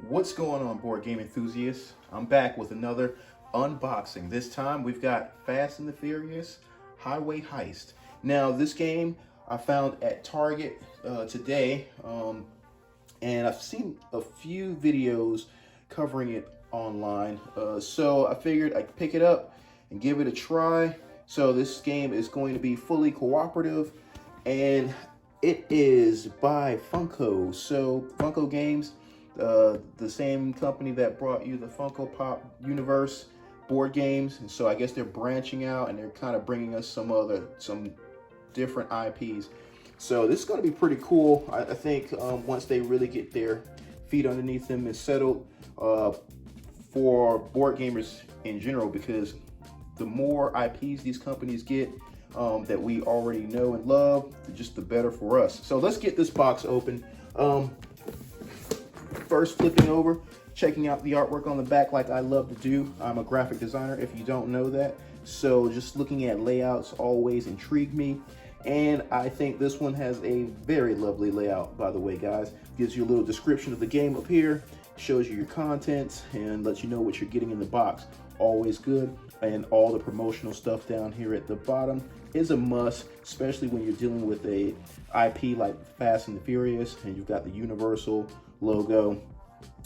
What's going on, board game enthusiasts? I'm back with another unboxing. This time we've got Fast and the Furious Highway Heist. Now, this game I found at Target today, and I've seen a few videos covering it online. So I figured I'd pick it up and give it a try. So this game is going to be fully cooperative, and it is by Funko. So Funko Games, the same company that brought you the Funko Pop universe board games, and so I guess they're branching out and they're kind of bringing us some different IPs. So this is going to be pretty cool. I think once they really get their feet underneath them and settled, for board gamers in general, because the more IPs these companies get that we already know and love, just the better for us. So let's get this box open. First, flipping over, checking out the artwork on the back like I love to do. I'm a graphic designer, if you don't know that. So just looking at layouts always intrigue me. And I think this one has a very lovely layout, by the way, guys. Gives you a little description of the game up here, shows you your contents, and lets you know what you're getting in the box. Always good. And all the promotional stuff down here at the bottom is a must, especially when you're dealing with a IP like Fast and the Furious, and you've got the Universal logo,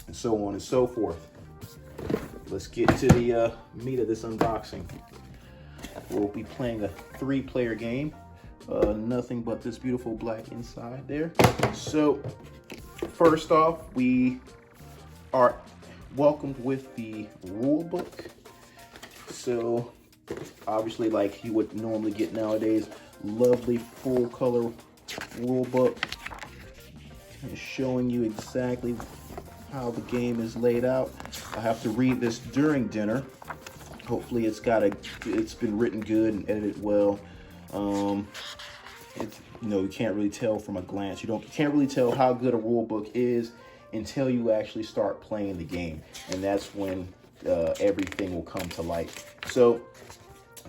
and so on and so forth. Let's get to the meat of this unboxing. We'll be playing a 3-player game. Nothing but this beautiful black inside there. So first off, we are welcomed with the rule book. So obviously, like you would normally get nowadays, lovely full color rule book, and showing you exactly how the game is laid out. I have to read this during dinner. Hopefully it's been written good and edited well. You can't really tell from a glance. You can't really tell how good a rule book is until you actually start playing the game, and that's when everything will come to light. So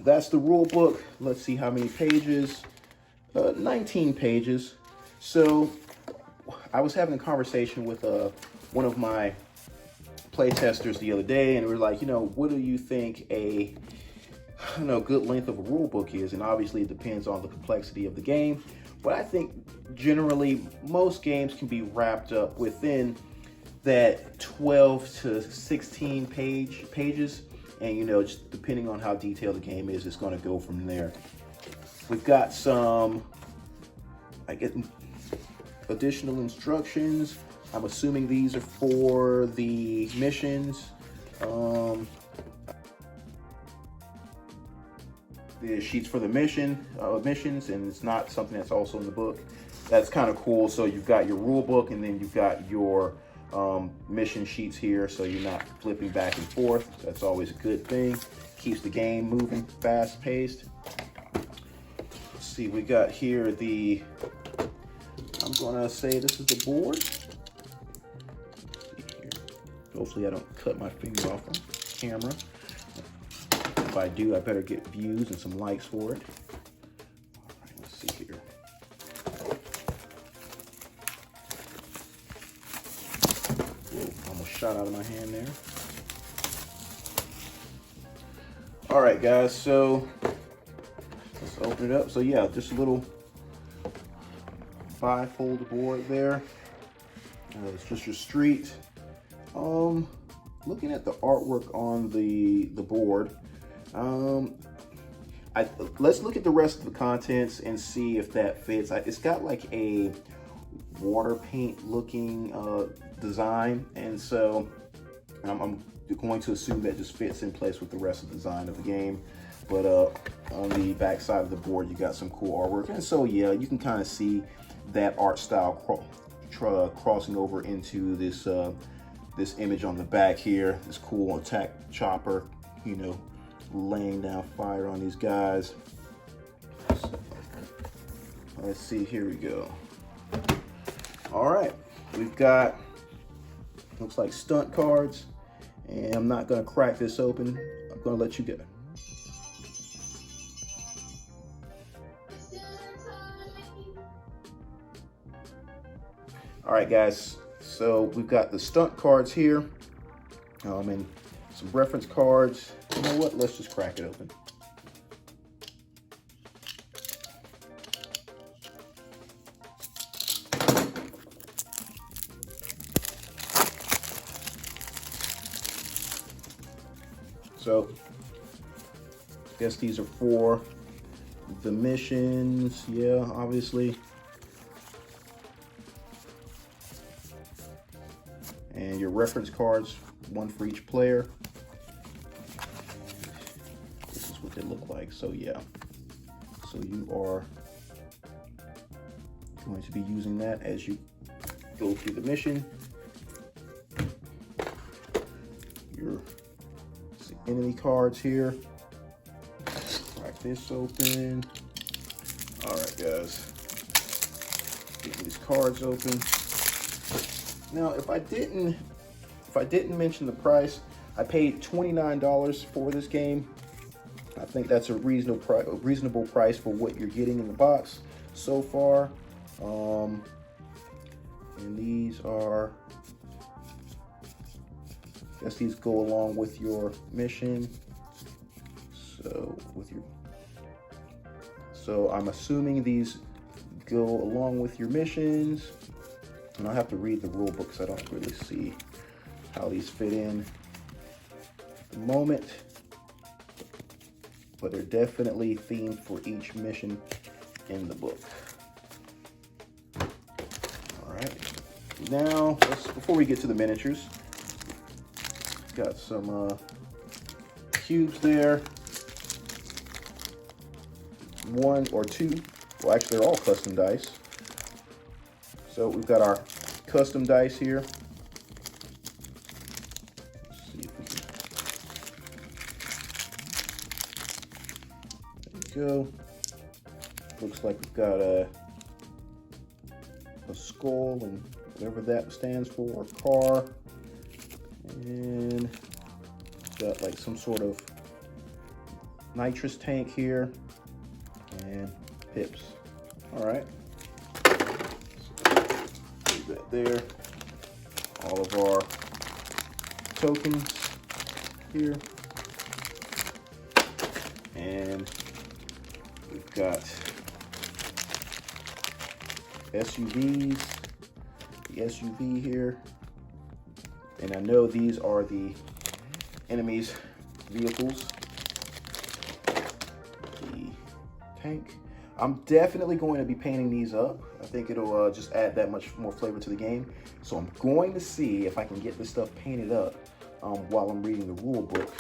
that's the rule book. Let's see how many pages. 19 pages. So I was having a conversation with one of my playtesters the other day, and we were like, what do you think a good length of a rule book is? And obviously it depends on the complexity of the game, but I think generally most games can be wrapped up within that 12 to 16 pages, and just depending on how detailed the game is, it's going to go from there. We've got some, I guess, additional instructions. I'm assuming these are for the missions. The sheets for the missions, and it's not something that's also in the book. That's kind of cool. So you've got your rule book, and then you've got your mission sheets here, so you're not flipping back and forth. That's always a good thing. Keeps the game moving, fast paced. Let's see, we got here I'm gonna say this is the board. Hopefully I don't cut my finger off on camera. If I do, I better get views and some likes for it. All right, let's see here. Whoa, almost shot out of my hand there. All right, guys, so let's open it up. So yeah, just a little bifold board there. It's just your street. Looking at the artwork on the board, let's look at the rest of the contents and see if that fits. It's got like a water paint looking design, and so I'm going to assume that just fits in place with the rest of the design of the game. But on the back side of the board, you got some cool artwork, and so yeah, you can kind of see that art style crossing over into this this image on the back here. This cool attack chopper, laying down fire on these guys. Let's see, here we go. All right, we've got, looks like stunt cards, and I'm not gonna crack this open. I'm gonna let you go. All right, guys, So we've got the stunt cards here, and some reference cards. You know what? Let's just crack it open. So, I guess these are for the missions. Yeah, obviously. And your reference cards, one for each player. This is what they look like. So yeah, so you are going to be using that as you go through the mission. Your enemy cards here. Crack this open. All right, guys, get these cards open. Now, if I didn't mention the price, I paid $29 for this game. I think that's a reasonable price for what you're getting in the box so far. And these are, I guess these go along with your mission. So I'm assuming these go along with your missions. And I'll have to read the rule book because I don't really see how these fit in at the moment. But they're definitely themed for each mission in the book. All right. Now, before we get to the miniatures, got some cubes there. One or two. Well, actually, they're all custom dice. So we've got our custom dice here. Let's see if we can. There we go. Looks like we've got a skull and whatever that stands for, a car. And we've got like some sort of nitrous tank here and pips. All right. That there, all of our tokens here, and we've got SUVs, the SUV here, and I know these are the enemy's vehicles. The tank. I'm definitely going to be painting these up. I think it'll just add that much more flavor to the game. So I'm going to see if I can get this stuff painted up while I'm reading the rule book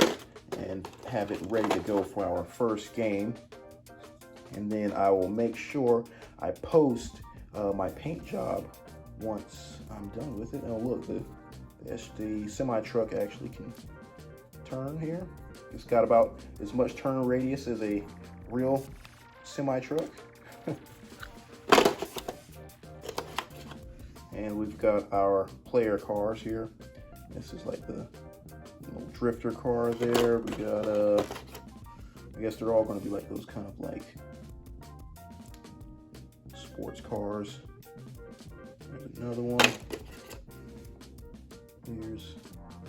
and have it ready to go for our first game. And then I will make sure I post my paint job once I'm done with it. Oh look, the semi-truck actually can turn here. It's got about as much turn radius as a real semi-truck. And we've got our player cars here. This is like the little drifter car there. We got I guess they're all going to be like those kind of like sports cars. There's another one. Here's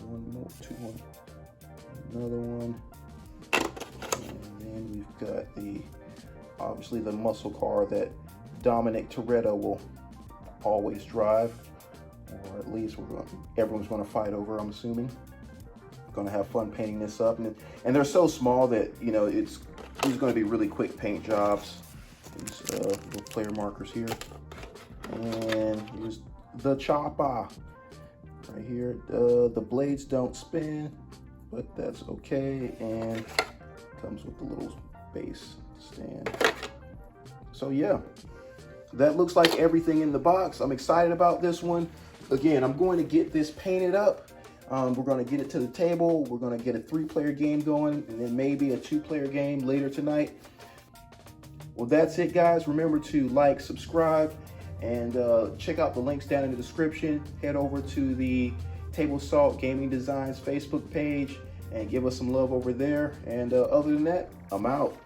one more, another one. And then we've got obviously the muscle car that Dominic Toretto will always drive, or at least everyone's going to fight over, I'm assuming. Going to have fun painting this up, and they're so small that, you know, these are going to be really quick paint jobs. These little player markers here, and here's the chopper right here. The blades don't spin, but that's okay, and comes with the little base stand. So yeah, that looks like everything in the box. I'm excited about this one. Again, I'm going to get this painted up. We're going to get it to the table. We're going to get a 3-player game going, and then maybe a 2-player game later tonight. Well, that's it, guys. Remember to like, subscribe, and check out the links down in the description. Head over to the Table Salt Gaming Designs Facebook page and give us some love over there. And other than that, I'm out.